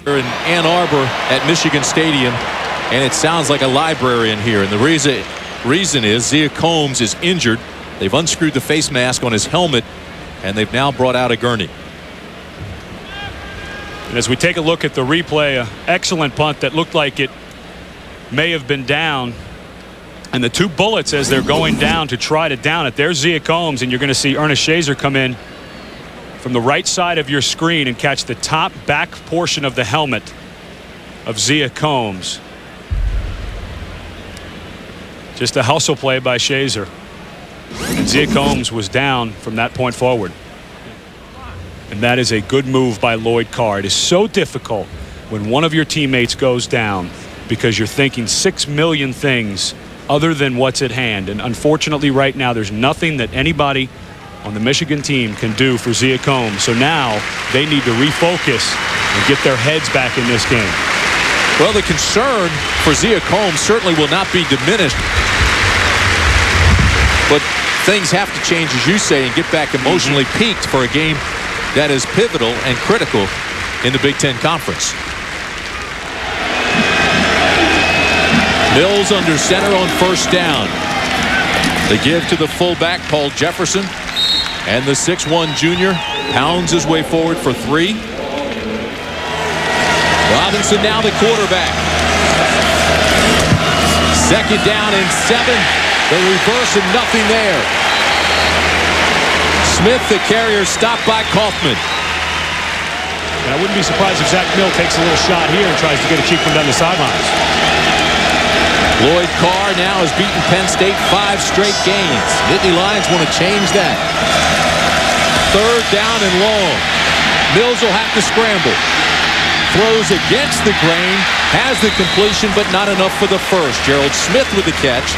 We're in Ann Arbor at Michigan Stadium, and it sounds like a library in here. And the reason is Zia Combs is injured. They've unscrewed the face mask on his helmet, and they've now brought out a gurney. And as we take a look at the replay, an excellent punt that looked like it may have been down. And the two bullets as they're going down to try to down it. There's Zia Combs, and you're going to see Ernest Shazer come in from the right side of your screen and catch the top back portion of the helmet of Zia Combs. Just a hustle play by Shazer. And Zia Combs was down from that point forward. And that is a good move by Lloyd Carr. It is so difficult when one of your teammates goes down because you're thinking 6 million things other than what's at hand. And unfortunately right now there's nothing that anybody on the Michigan team can do for Zia Combs. So now they need to refocus and get their heads back in this game. Well, the concern for Zia Combs certainly will not be diminished. But things have to change, as you say, and get back emotionally peaked for a game that is pivotal and critical in the Big Ten Conference. Mills under center on first down. They give to the fullback, Paul Jefferson. And the 6'1" junior pounds his way forward for 3. Robinson now the quarterback. Second down and 7. The reverse and nothing there. Smith, the carrier, stopped by Kaufman. And I wouldn't be surprised if Zach Mill takes a little shot here and tries to get a cheek from down the sidelines. Lloyd Carr now has beaten Penn State 5 straight games. Nittany Lions want to change that. Third down and long. Mills will have to scramble. Throws against the grain. Has the completion, but not enough for the first. Gerald Smith with the catch.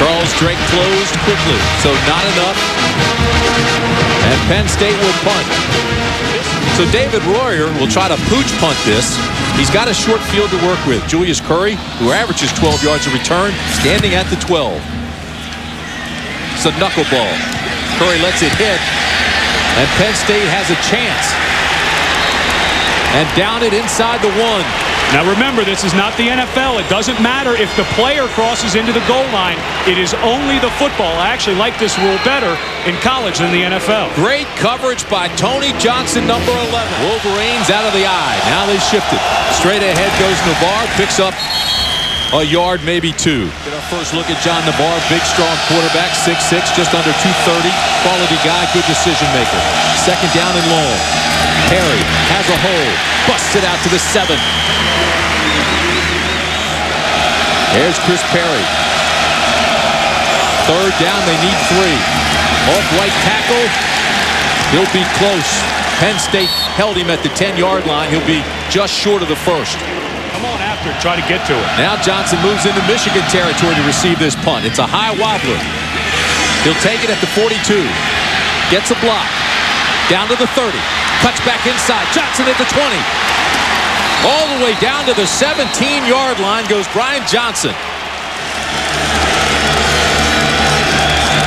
Charles Drake closed quickly, so not enough. And Penn State will punt. So David Royer will try to pooch punt this. He's got a short field to work with. Julius Curry, who averages 12 yards a return, standing at the 12. It's a knuckleball. Curry lets it hit, and Penn State has a chance. And down it inside the 1. Now remember, this is not the NFL. It doesn't matter if the player crosses into the goal line. It is only the football. I actually like this rule better in college than the NFL. Great coverage by Tony Johnson, number 11. Wolverines out of the eye. Now they shift it. Straight ahead goes Navarre. Picks up a yard, maybe 2. Get our first look at John Navarre. Big, strong quarterback. 6'6", just under 230. Quality guy, good decision maker. Second down and long. Perry has a hole. Busts it out to the 7. There's Chris Perry. Third down, they need 3. Off-white tackle. He'll be close. Penn State held him at the 10-yard line. He'll be just short of the first. Come on after it. Try to get to it. Now Johnson moves into Michigan territory to receive this punt. It's a high wobbler. He'll take it at the 42. Gets a block. Down to the 30. Cuts back inside. Johnson at the 20. All the way down to the 17-yard line goes Bryant Johnson.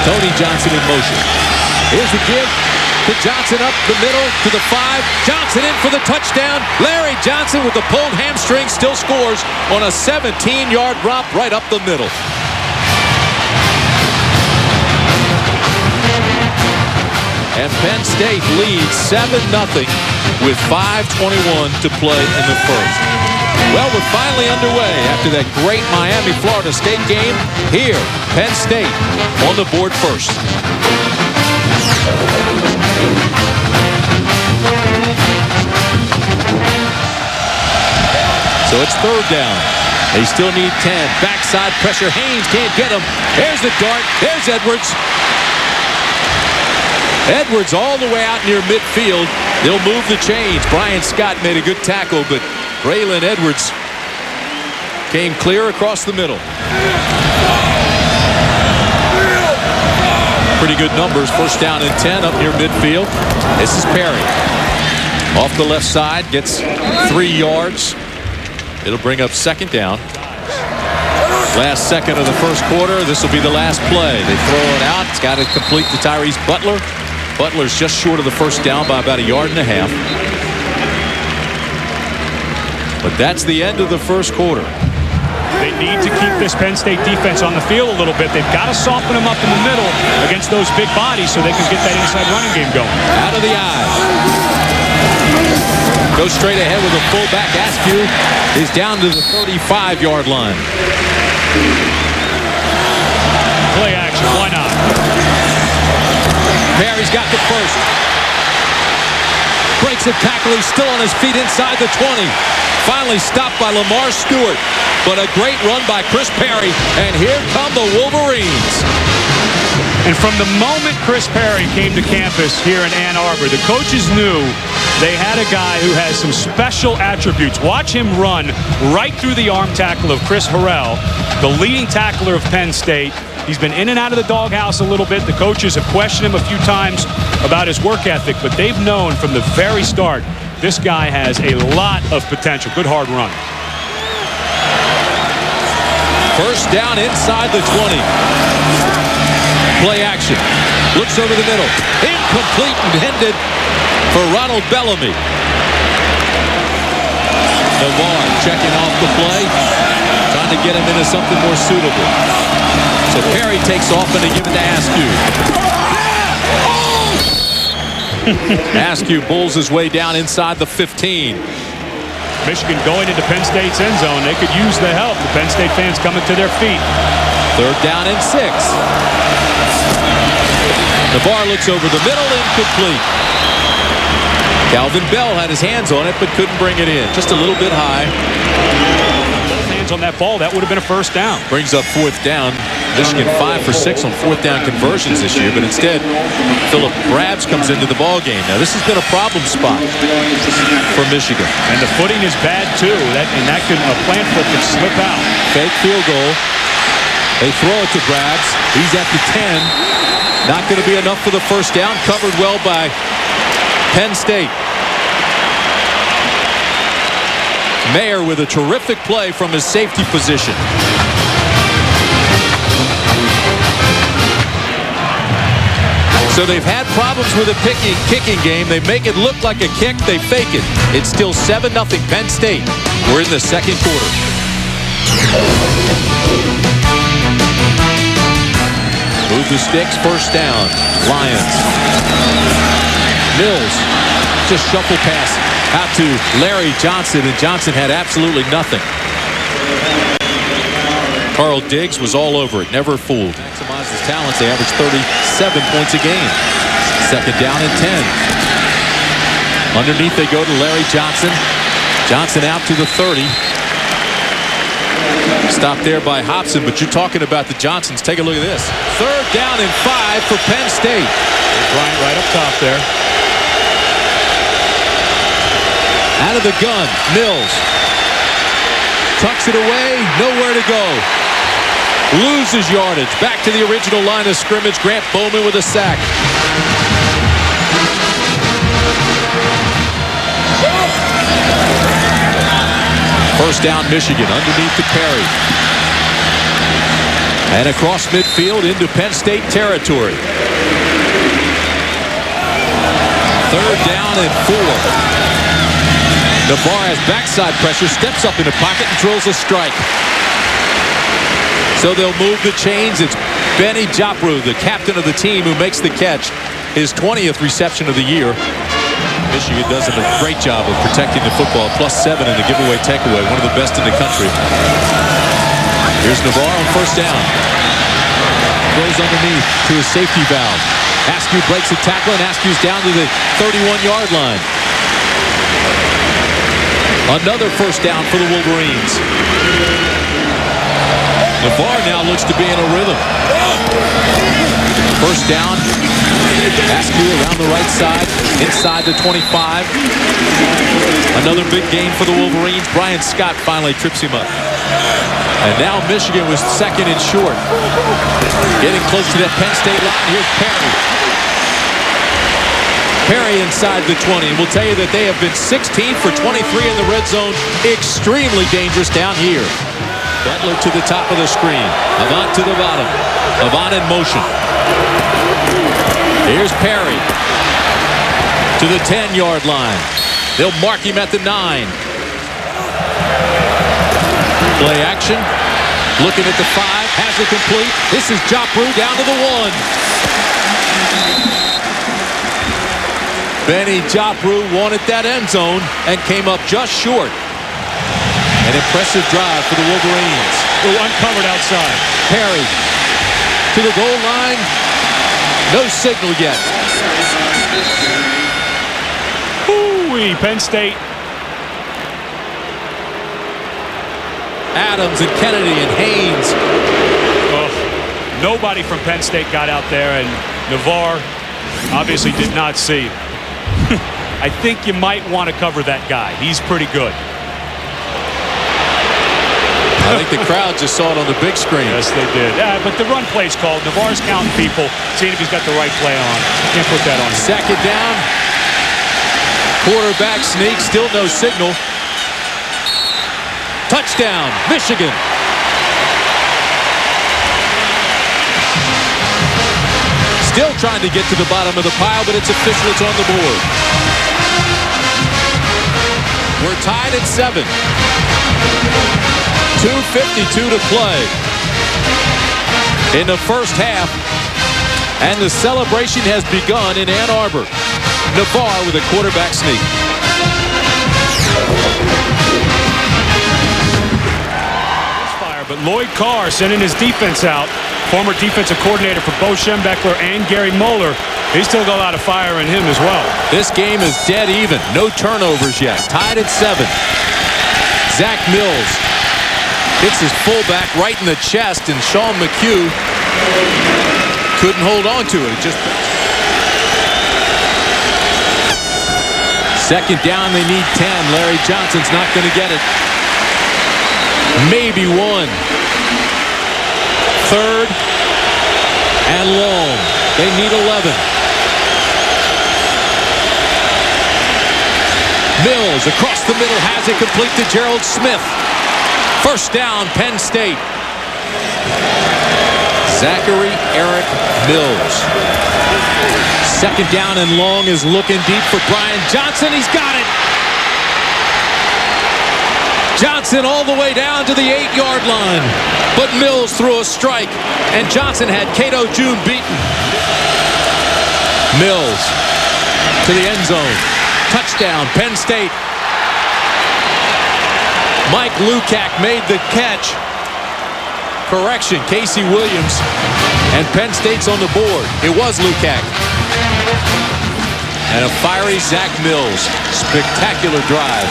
Tony Johnson in motion. Here's the give to Johnson up the middle to the 5. Johnson in for the touchdown. Larry Johnson with the pulled hamstring still scores on a 17-yard romp right up the middle. And Penn State leads 7-0 with 5:21 to play in the first. Well, we're finally underway after that great Miami-Florida State game. Here, Penn State on the board first. So it's third down. They still need 10. Backside pressure. Haynes can't get him. There's the dart. There's Edwards. Edwards all the way out near midfield. They'll move the chains. Brian Scott made a good tackle, but Braylon Edwards came clear across the middle. Pretty good numbers. First down and 10 up near midfield. This is Perry. Off the left side, gets 3 yards. It'll bring up second down. Last second of the first quarter. This will be the last play. They throw it out. It's got to complete to Tyrese Butler. Butler's just short of the first down by about 1.5 yards. But that's the end of the first quarter. They need to keep this Penn State defense on the field a little bit. They've got to soften them up in the middle against those big bodies so they can get that inside running game going. Out of the eye. Goes straight ahead with a fullback. Askew is down to the 35-yard line. Play action. Why not? Perry's got the first. Breaks a tackle. He's still on his feet inside the 20. Finally stopped by Lamar Stewart. But a great run by Chris Perry. And here come the Wolverines. And from the moment Chris Perry came to campus here in Ann Arbor, the coaches knew they had a guy who has some special attributes. Watch him run right through the arm tackle of Chris Harrell, the leading tackler of Penn State. He's been in and out of the doghouse a little bit. The coaches have questioned him a few times about his work ethic, but they've known from the very start this guy has a lot of potential. Good hard run. First down inside the 20. Play action. Looks over the middle. Incomplete intended for Ronald Bellamy. Navarre checking off the play. Trying to get him into something more suitable. So Perry takes off and they give it to Askew. Askew bulls his way down inside the 15. Michigan going into Penn State's end zone. They could use the help. The Penn State fans coming to their feet. Third down and 6. Navarre looks over the middle, incomplete. Calvin Bell had his hands on it, but couldn't bring it in. Just a little bit high. Both hands on that ball, that would have been a first down. Brings up fourth down. Michigan 5 for 6 on fourth down conversions this year, but instead, Philip Brabs comes into the ball game. Now, this has been a problem spot for Michigan. And the footing is bad, too. A plant foot can slip out. Fake field goal. They throw it to Brabs. He's at the 10. Not going to be enough for the first down. Covered well by Penn State. Mayer with a terrific play from his safety position. So they've had problems with a kicking game. They make it look like a kick. They fake it. It's still 7-0 Penn State. We're in the second quarter. Move the sticks. First down. Lions. Mills. Just shuffle pass out to Larry Johnson. And Johnson had absolutely nothing. Carl Diggs was all over it. Never fooled. Maximize his talents. They averaged 37 points a game. Second down and 10. Underneath they go to Larry Johnson. Johnson out to the 30. Stopped there by Hobson, but you're talking about the Johnsons. Take a look at this. Third down and 5 for Penn State. Bryant right up top there. Out of the gun, Mills. Tucks it away, nowhere to go. Loses yardage. Back to the original line of scrimmage. Grant Bowman with a sack. First down Michigan underneath to Perry. And across midfield into Penn State territory. Third down and 4. Navarre has backside pressure, steps up in the pocket and throws a strike. So they'll move the chains. It's Benny Jopru, the captain of the team, who makes the catch. His 20th reception of the year. Michigan does a great job of protecting the football. +7 in the giveaway takeaway. One of the best in the country. Here's Navarre on first down. Throws underneath to his safety valve. Askew breaks the tackle and Askew's down to the 31-yard line. Another first down for the Wolverines. Navarre now looks to be in a rhythm. First down. Askew around the right side, inside the 25. Another big gain for the Wolverines. Brian Scott finally trips him up. And now Michigan was second and short. Getting close to that Penn State line. Here's Perry. Perry inside the 20. We'll tell you that they have been 16 for 23 in the red zone. Extremely dangerous down here. Butler to the top of the screen. Avant to the bottom. Avant in motion. Here's Perry to the 10-yard line. They'll mark him at the 9. Play action. Looking at the 5. Has it complete. This is Joppru down to the 1. Benny Joppru wanted that end zone and came up just short. An impressive drive for the Wolverines. Uncovered outside. Perry to the goal line. No signal yet. Ooh-wee, Penn State. Adams and Kennedy and Haynes. Oh, nobody from Penn State got out there, and Navarre obviously did not see. I think you might want to cover that guy. He's pretty good. I think the crowd just saw it on the big screen. Yes, they did. But the run play's called. Navarre's counting people, seeing if he's got the right play on. Can't put that on him. Second down. Quarterback sneak. Still no signal. Touchdown, Michigan. Still trying to get to the bottom of the pile, but it's official. It's on the board. We're tied at 7. 2:52 to play in the first half, and the celebration has begun in Ann Arbor. Navarre with a quarterback sneak. But Lloyd Carr sending his defense out. Former defensive coordinator for Bo Schembechler and Gary Moeller. He's still got a lot of fire in him as well. This game is dead even. No turnovers yet. Tied at 7. Zach Mills hits his fullback right in the chest, and Sean McHugh couldn't hold on to it. Second down, they need 10. Larry Johnson's not going to get it. Maybe 1. Third and long. They need 11. Mills across the middle has it complete to Gerald Smith. First down, Penn State. Zachary Eric Mills. Second down and long is looking deep for Bryant Johnson. He's got it. Johnson all the way down to the 8-yard line. But Mills threw a strike, and Johnson had Cato June beaten. Mills to the end zone. Touchdown, Penn State. Mike Lukac made the catch. Correction, Casey Williams. And Penn State's on the board. It was Lukac. And a fiery Zach Mills. Spectacular drive.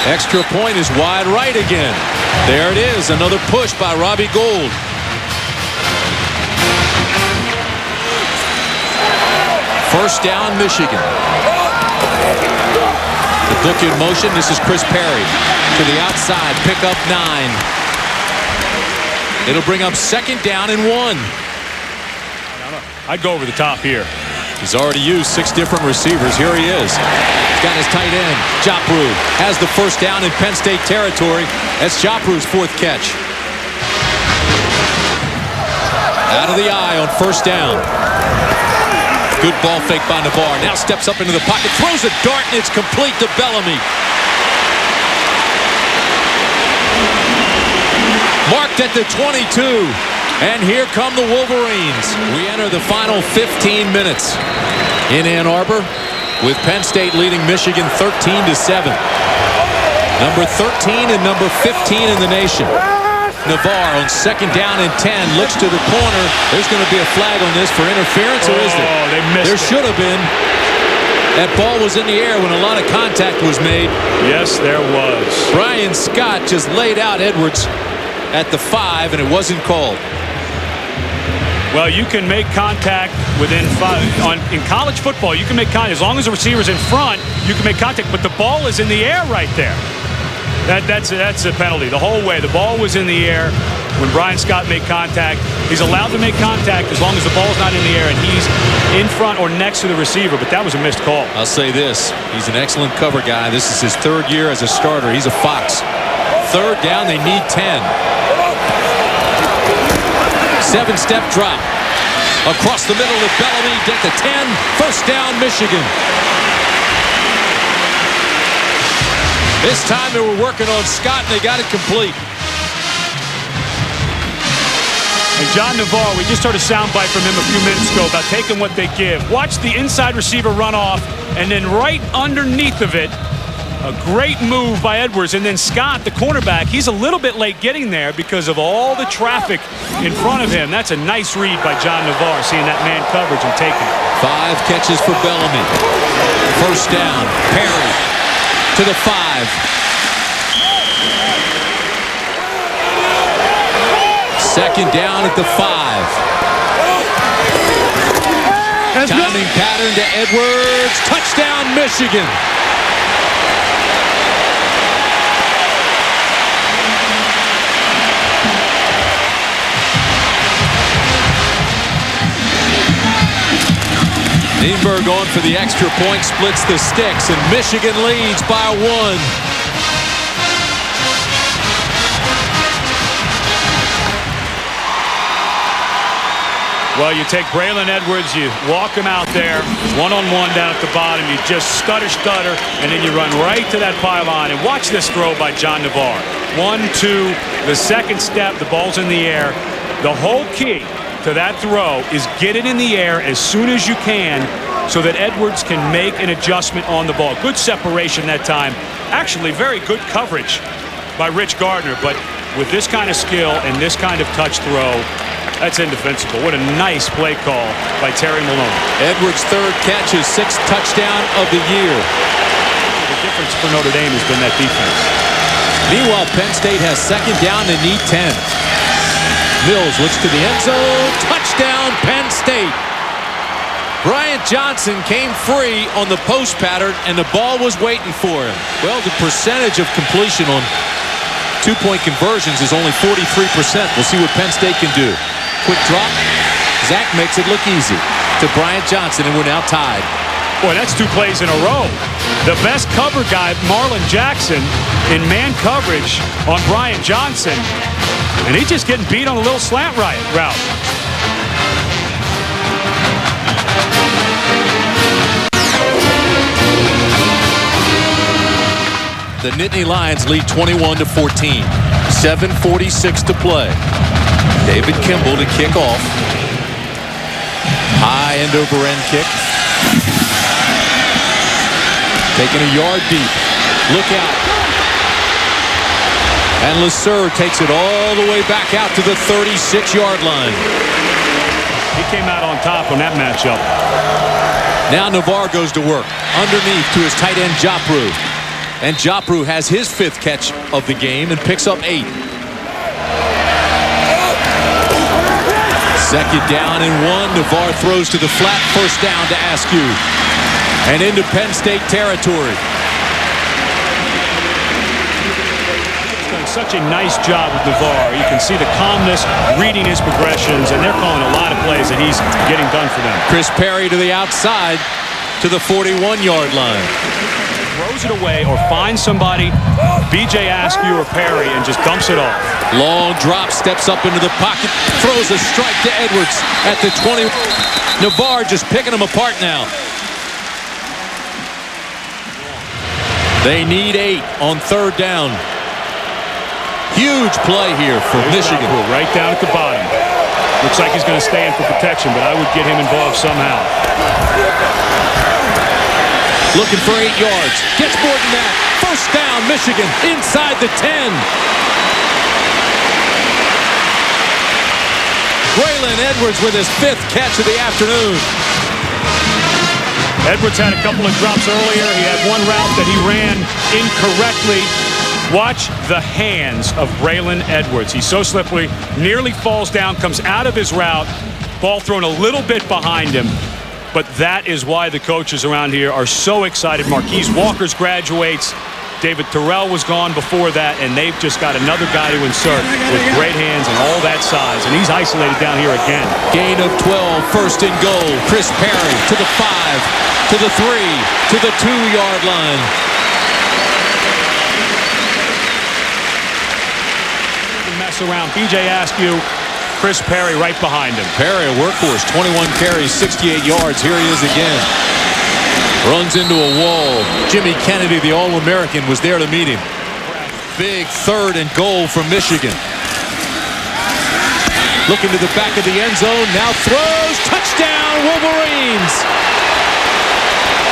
Extra point is wide right again. There it is, another push by Robbie Gould. First down, Michigan. The book in motion. This is Chris Perry to the outside. Pick up 9. It'll bring up second down and 1. I'd go over the top here. He's already used 6 different receivers. Here he is. He's got his tight end. Joppru has the first down in Penn State territory. That's Joppru's 4th catch. Out of the eye on first down. Good ball fake by Navarre. Now steps up into the pocket. Throws a dart, and it's complete to Bellamy. Marked at the 22. And here come the Wolverines. We enter the final 15 minutes in Ann Arbor with Penn State leading Michigan 13-7. Number 13 and number 15 in the nation. Navarre on second down and 10 looks to the corner. There's going to be a flag on this for interference, or is there? They missed there should have been. That ball was in the air when a lot of contact was made. Yes, there was. Brian Scott just laid out Edwards at the 5, and it wasn't called. Well, you can make contact within 5. In college football, you can make contact. As long as the receiver's in front, you can make contact. But the ball is in the air right there. That's a penalty the whole way. The ball was in the air when Brian Scott made contact. He's allowed to make contact as long as the ball's not in the air and he's in front or next to the receiver. But that was a missed call. I'll say this. He's an excellent cover guy. This is his 3rd year as a starter. He's a fox. Third down, they need 10. 7-step drop. Across the middle of Bellamy, get the 10. First down, Michigan. This time they were working on Scott, and they got it complete. And John Navarre, we just heard a soundbite from him a few minutes ago about taking what they give. Watch the inside receiver run off, and then right underneath of it, a great move by Edwards. And then Scott, the cornerback, he's a little bit late getting there because of all the traffic in front of him. That's a nice read by John Navarre, seeing that man coverage and taking it. 5 catches for Bellamy. First down, Perry to the 5. Second down at the 5. Timing pattern to Edwards. Touchdown, Michigan. Nienberg on for the extra point, splits the sticks, and Michigan leads by 1. Well, you take Braylon Edwards, you walk him out there, one-on-one down at the bottom, you just stutter, and then you run right to that pylon. And watch this throw by John Navarre. 1, 2, the second step, the ball's in the air. The whole key to that throw is get it in the air as soon as you can so that Edwards can make an adjustment on the ball. Good separation that time. Actually, very good coverage by Rich Gardner, but with this kind of skill and this kind of touch throw, that's indefensible. What a nice play call by Terry Malone. Edwards' 3rd catch, his 6th touchdown of the year. The difference for Notre Dame has been that defense. Meanwhile, Penn State has 2nd down and need 10. Mills looks to the end zone. Touchdown, Penn State. Bryant Johnson came free on the post pattern, and the ball was waiting for him. Well, the percentage of completion on 2-point conversions is only 43%. We'll see what Penn State can do. Quick drop. Zach makes it look easy to Bryant Johnson, and we're now tied. Boy, that's 2 plays in a row. The best cover guy, Marlon Jackson, in man coverage on Bryant Johnson. And he's just getting beat on a little slant route. The Nittany Lions lead 21-14. 7:46 to play. David Kimball to kick off. High end-over-end kick. Taking a yard deep. Look out. And LeSueur takes it all the way back out to the 36-yard line. He came out on top on that matchup. Now Navarre goes to work. Underneath to his tight end, Joppru. And Joppru has his 5th catch of the game and picks up 8. 2nd down and 1. Navarre throws to the flat. First down to Askew. And into Penn State territory. He's done such a nice job with Navarre. You can see the calmness, reading his progressions, and they're calling a lot of plays that he's getting done for them. Chris Perry to the outside to the 41-yard line. Throws it away or finds somebody, B.J. Askew or Perry, and just dumps it off. Long drop, steps up into the pocket, throws a strike to Edwards at the 20. Navarre just picking them apart now. They need 8 on 3rd down. Huge play here for Michigan. Right down at the bottom. Looks like he's going to stay in for protection, but I would get him involved somehow. Looking for 8 yards. Gets more than that. First down, Michigan, inside the 10. Braylon Edwards with his 5th catch of the afternoon. Edwards had a couple of drops earlier. He had one route that he ran incorrectly. Watch the hands of Braylon Edwards. He's so slippery, nearly falls down, comes out of his route. Ball thrown a little bit behind him. But that is why the coaches around here are so excited. Marquise Walker's graduates. David Terrell was gone before that, and they've just got another guy to insert with great hands and all that size. And he's isolated down here again. Gain of 12, 1st and goal. Chris Perry to the 5, to the 3, to the 2-yard line. Mess around. B.J. Askew Chris Perry right behind him. Perry, a workhorse, 21 carries, 68 yards. Here he is again. Runs into a wall. Jimmy Kennedy, the All-American, was there to meet him. Big 3rd and goal from Michigan. Looking to the back of the end zone. Now throws. Touchdown, Wolverines.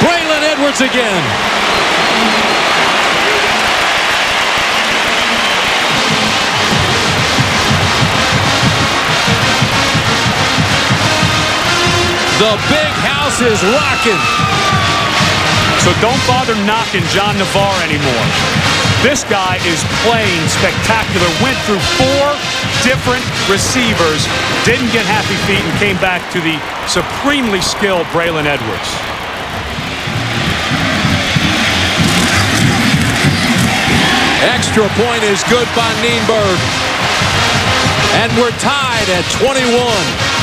Braylon Edwards again. The big house is rocking. So don't bother knocking John Navarre anymore. This guy is playing spectacular. Went through 4 different receivers, didn't get happy feet, and came back to the supremely skilled Braylon Edwards. Extra point is good by Nienberg. And we're tied at 21.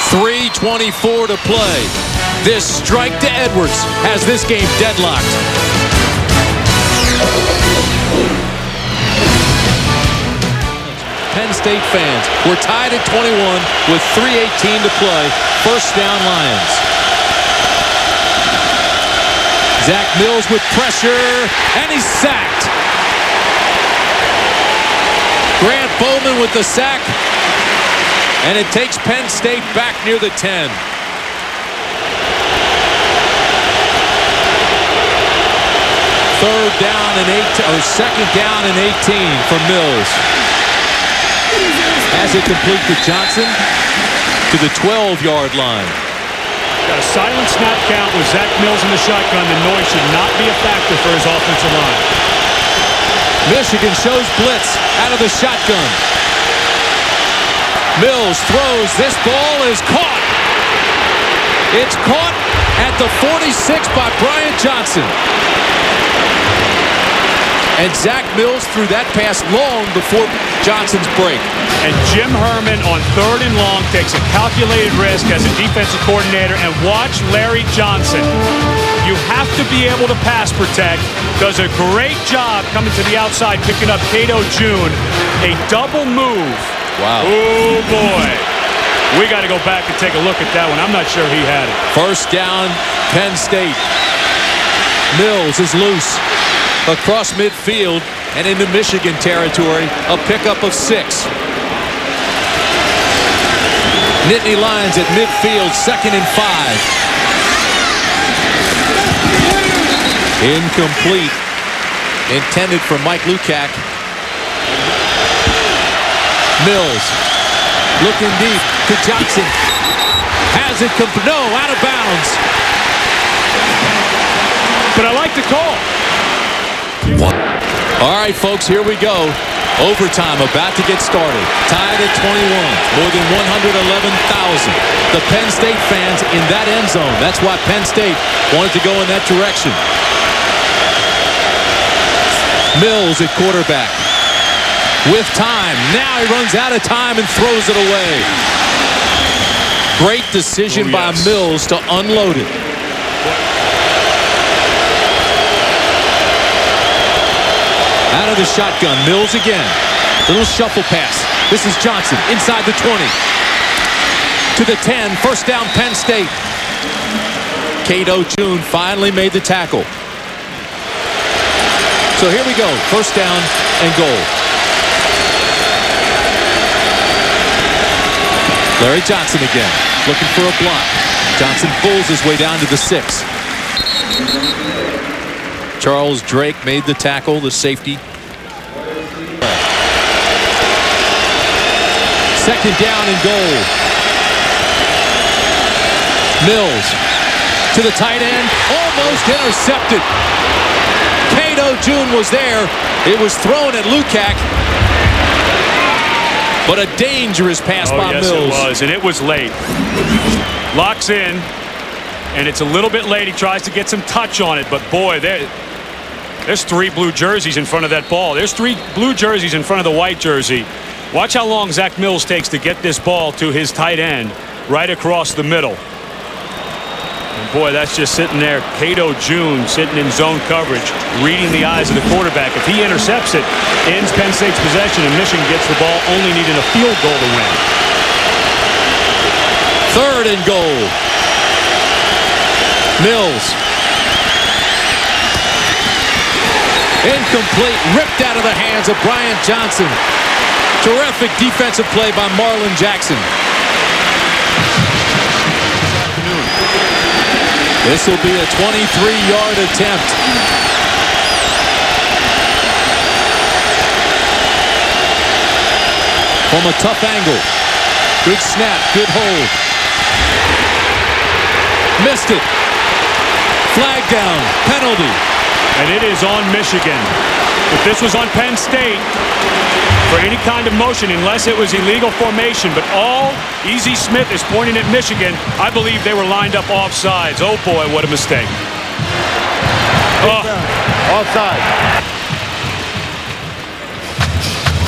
3:24 to play. This strike to Edwards has this game deadlocked. Penn State fans, we're tied at 21 with 3:18 to play. First down, Lions. Zach Mills with pressure, and he's sacked. Grant Bowman with the sack. And it takes Penn State back near the 10. Second down and 18 for Mills. Has it complete to Johnson to the 12-yard line. Got a silent snap count with Zach Mills in the shotgun. The noise should not be a factor for his offensive line. Michigan shows blitz out of the shotgun. Mills throws. This ball is caught. It's caught at the 46 by Bryant Johnson. And Zach Mills threw that pass long before Johnson's break. And Jim Herman on 3rd and long takes a calculated risk as a defensive coordinator. And watch Larry Johnson. You have to be able to pass protect. Does a great job coming to the outside, picking up Cato June. A double move. Wow. Oh, boy. We got to go back and take a look at that one. I'm not sure he had it. First down, Penn State. Mills is loose across midfield and into Michigan territory. A pickup of 6. Nittany Lions at midfield, 2nd and 5. Incomplete. Intended for Mike Lukac. Mills looking deep to Johnson. Has it no, out of bounds. But I like the call. All right, folks, here we go. Overtime about to get started. Tied at 21. More than 111,000. The Penn State fans in that end zone. That's why Penn State wanted to go in that direction. Mills at quarterback. With time. Now he runs out of time and throws it away. Great decision by Mills to unload it. Out of the shotgun. Mills again. Little shuffle pass. This is Johnson inside the 20. To the 10. First down, Penn State. Cato June finally made the tackle. So here we go. First down and goal. Larry Johnson again, looking for a block. Johnson pulls his way down to the 6. Charles Drake made the tackle, the safety. Second down and goal. Mills to the tight end, almost intercepted. Cato June was there. It was thrown at Lukac. But a dangerous pass by Mills. It was, and it was late. Locks in, and it's a little bit late. He tries to get some touch on it, but boy, there's 3 blue jerseys in front of that ball. There's 3 blue jerseys in front of the white jersey. Watch how long Zach Mills takes to get this ball to his tight end right across the middle. And boy, that's just sitting there. Cato June sitting in zone coverage, reading the eyes of the quarterback. If he intercepts it, ends Penn State's possession, and Michigan gets the ball, only needing a field goal to win. 3rd and goal. Mills. Incomplete, ripped out of the hands of Bryant Johnson. Terrific defensive play by Marlon Jackson. This will be a 23-yard attempt. From a tough angle. Good snap, good hold. Missed it. Flag down, penalty. And it is on Michigan. If this was on Penn State, for any kind of motion, unless it was illegal formation, but all Easy Smith is pointing at Michigan, I believe they were lined up offsides. Oh boy, what a mistake. Offside.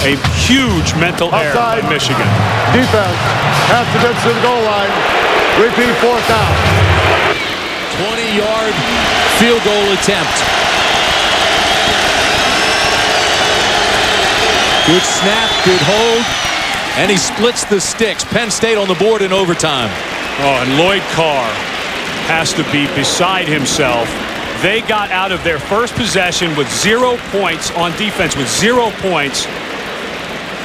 A huge mental error by Michigan. Defense. Pass the bits to the goal line. Repeat 4th down. 20-yard field goal attempt. Good snap, good hold, and he splits the sticks. Penn State on the board in overtime. Oh, and Lloyd Carr has to be beside himself. They got out of their first possession with 0 points on defense, with 0 points.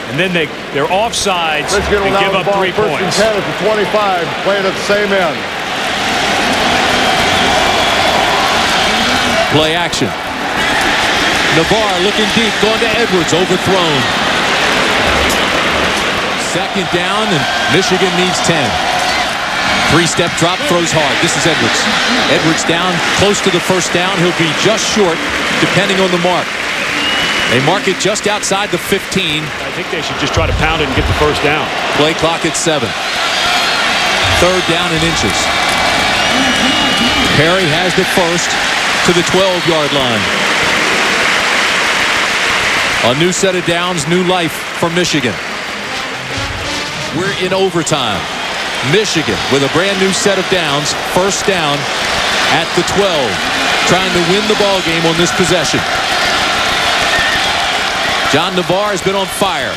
And then they're offsides and give up 3 points. 1st and 10 at the 25, playing at the same end. Play action. Navarre looking deep, going to Edwards, overthrown. 2nd down, and Michigan needs 10. 3-step drop, throws hard. This is Edwards. Edwards down, close to the 1st down. He'll be just short, depending on the mark. They mark it just outside the 15. I think they should just try to pound it and get the 1st down. Play clock at 7. 3rd down and inches. Perry has the 1st to the 12-yard line. A new set of downs, new life for Michigan. We're in overtime. Michigan with a brand new set of downs. 1st down at the 12. Trying to win the ball game on this possession. John Navarre has been on fire.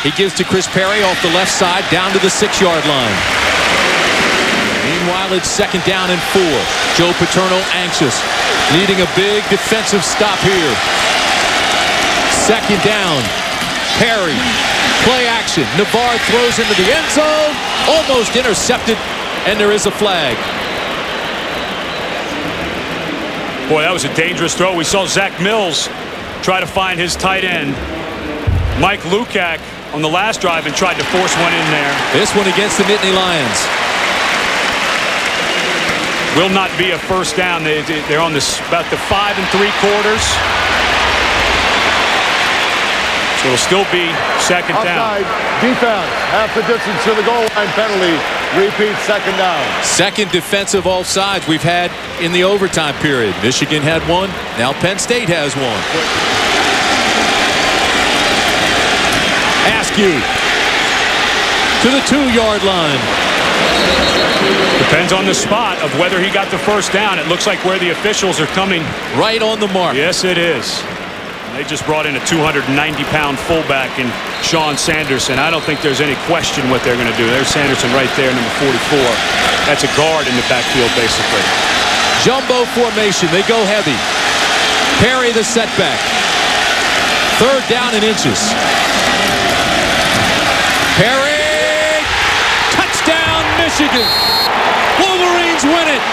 He gives to Chris Perry off the left side down to the 6-yard line. Meanwhile, it's 2nd down and 4. Joe Paterno anxious, needing a big defensive stop here. 2nd down. Perry. Play action. Navarre throws into the end zone. Almost intercepted, and there is a flag. Boy, that was a dangerous throw. We saw Zach Mills try to find his tight end. Mike Lukac on the last drive and tried to force one in there. This one against the Nittany Lions. Will not be a 1st down. They're on this about the 5 3/4. So it'll still be 2nd down. Outside, defense, half the distance to the goal line, penalty. Repeat 2nd down. 2nd defensive offsides we've had in the overtime period. Michigan had one. Now Penn State has one. Askew to the 2-yard line. Depends on the spot of whether he got the 1st down. It looks like where the officials are coming. Right on the mark. Yes, it is. They just brought in a 290-pound fullback in Sean Sanderson. I don't think there's any question what they're going to do. There's Sanderson right there, number 44. That's a guard in the backfield, basically. Jumbo formation. They go heavy. Perry the setback. 3rd down and inches. Perry. Touchdown, Michigan. Wolverines win it.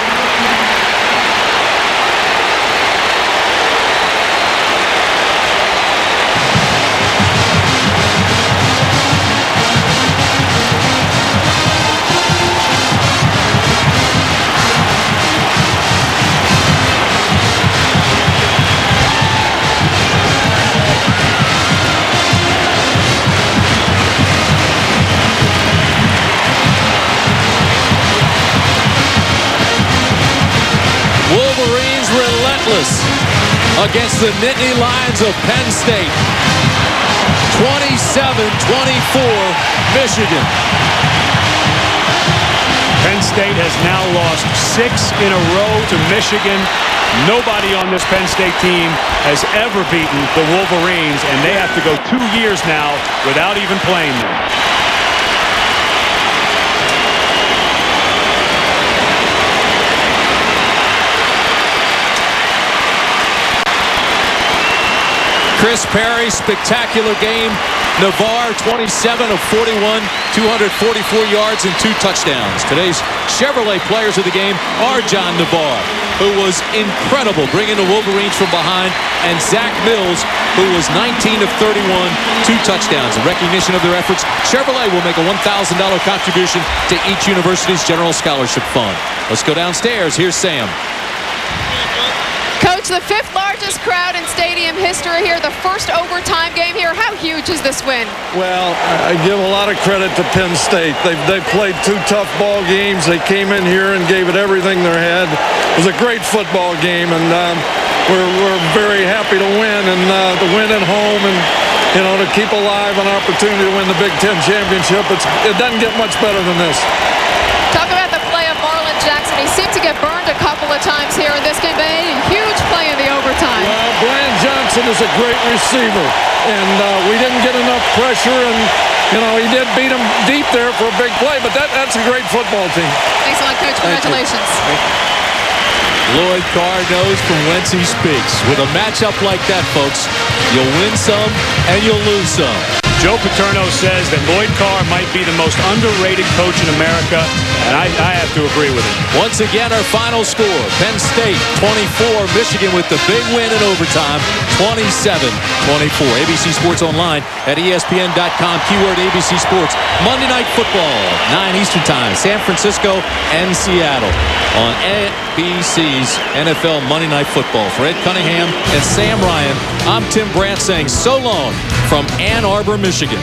Wolverines relentless against the Nittany Lions of Penn State. 27-24, Michigan. Penn State has now lost 6 in a row to Michigan. Nobody on this Penn State team has ever beaten the Wolverines, and they have to go 2 years now without even playing them. Chris Perry, spectacular game. Navarre, 27 of 41, 244 yards and 2 touchdowns. Today's Chevrolet players of the game are John Navarre, who was incredible bringing the Wolverines from behind, and Zach Mills, who was 19 of 31, 2 touchdowns. In recognition of their efforts, Chevrolet will make a $1,000 contribution to each university's general scholarship fund. Let's go downstairs. Here's Sam. Coach, the 5th largest crowd in stadium history here, the first overtime game here. How huge is this win? Well, I give a lot of credit to Penn State. They played 2 tough ball games. They came in here and gave it everything they had. It was a great football game, and we're very happy to win, and to win at home, and to keep alive an opportunity to win the Big Ten championship. It doesn't get much better than this. Talk about the play of Braylon Jackson. He seemed to get burned a couple of times here in this game, but a huge play in the overtime. Well, Bryant Johnson is a great receiver, and we didn't get enough pressure, and he did beat him deep there for a big play, but that's a great football team. Thanks a lot, Coach. Congratulations. Lloyd Carr knows from whence he speaks. With a matchup like that, folks, you'll win some and you'll lose some. Joe Paterno says that Lloyd Carr might be the most underrated coach in America, and I have to agree with him. Once again, our final score, Penn State 24, Michigan with the big win in overtime, 27-24. ABC Sports Online at ESPN.com, keyword ABC Sports. Monday Night Football, 9 Eastern Time, San Francisco and Seattle on ABC's NFL Monday Night Football. For Ed Cunningham and Sam Ryan, I'm Tim Brandt saying so long from Ann Arbor, Michigan.